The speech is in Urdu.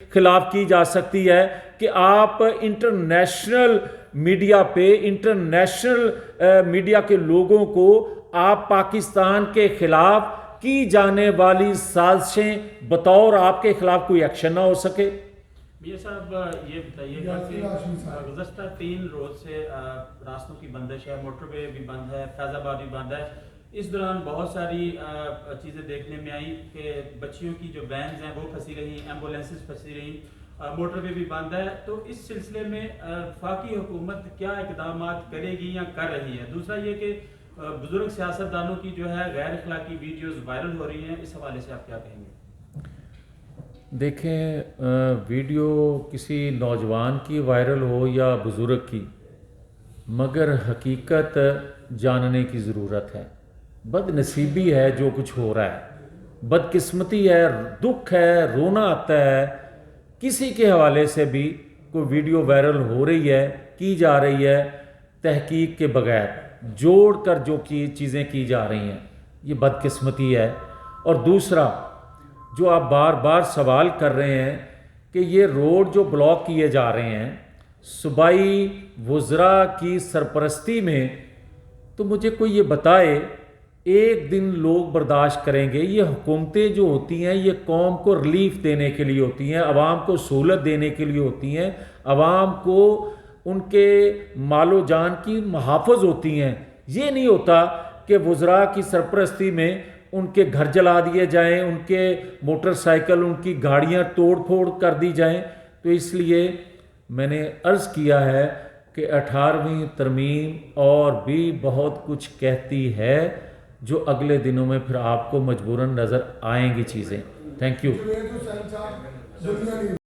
خلاف کی جا سکتی ہے کہ آپ انٹرنیشنل میڈیا پہ، انٹرنیشنل میڈیا کے لوگوں کو آپ پاکستان کے خلاف کی جانے والی سازشیں بطور آپ کے خلاف کوئی ایکشن نہ ہو سکے؟ میاں صاحب یہ بتائیے گا کہ گزشتہ 3 روز سے راستوں کی بندش ہے، موٹر وے بھی بند ہے، فیض آباد بھی بند ہے. اس دوران بہت ساری چیزیں دیکھنے میں آئی کہ بچیوں کی جو وینز ہیں وہ پھنسی رہی، ایمبولینسز پھنسی رہی، موٹر وے بھی بند ہے. تو اس سلسلے میں وفاقی حکومت کیا اقدامات کرے گی یا کر رہی ہے؟ دوسرا یہ کہ بزرگ سیاستدانوں کی جو ہے غیر اخلاقی ویڈیوز وائرل ہو رہی ہیں، اس حوالے سے آپ کیا کہیں گے؟ دیکھیں، ویڈیو کسی نوجوان کی وائرل ہو یا بزرگ کی، مگر حقیقت جاننے کی ضرورت ہے. بد نصیبی ہے جو کچھ ہو رہا ہے، بدقسمتی ہے، دکھ ہے، رونا آتا ہے. کسی کے حوالے سے بھی کوئی ویڈیو وائرل ہو رہی ہے، کی جا رہی ہے، تحقیق کے بغیر جوڑ کر جو چیزیں کی جا رہی ہیں، یہ بدقسمتی ہے. اور دوسرا جو آپ بار بار سوال کر رہے ہیں کہ یہ روڈ جو بلاک کیے جا رہے ہیں صوبائی وزراء کی سرپرستی میں، تو مجھے کوئی یہ بتائے ایک دن لوگ برداشت کریں گے؟ یہ حکومتیں جو ہوتی ہیں یہ قوم کو ریلیف دینے کے لیے ہوتی ہیں، عوام کو سہولت دینے کے لیے ہوتی ہیں، عوام کو ان کے مال و جان کی محافظ ہوتی ہیں. یہ نہیں ہوتا کہ وزراء کی سرپرستی میں ان کے گھر جلا دیے جائیں، ان کے موٹر سائیکل، ان کی گاڑیاں توڑ پھوڑ کر دی جائیں. تو اس لیے میں نے عرض کیا ہے کہ 18ویں ترمیم اور بھی بہت کچھ کہتی ہے جو اگلے دنوں میں پھر آپ کو مجبوراً نظر آئیں گی چیزیں. Thank you.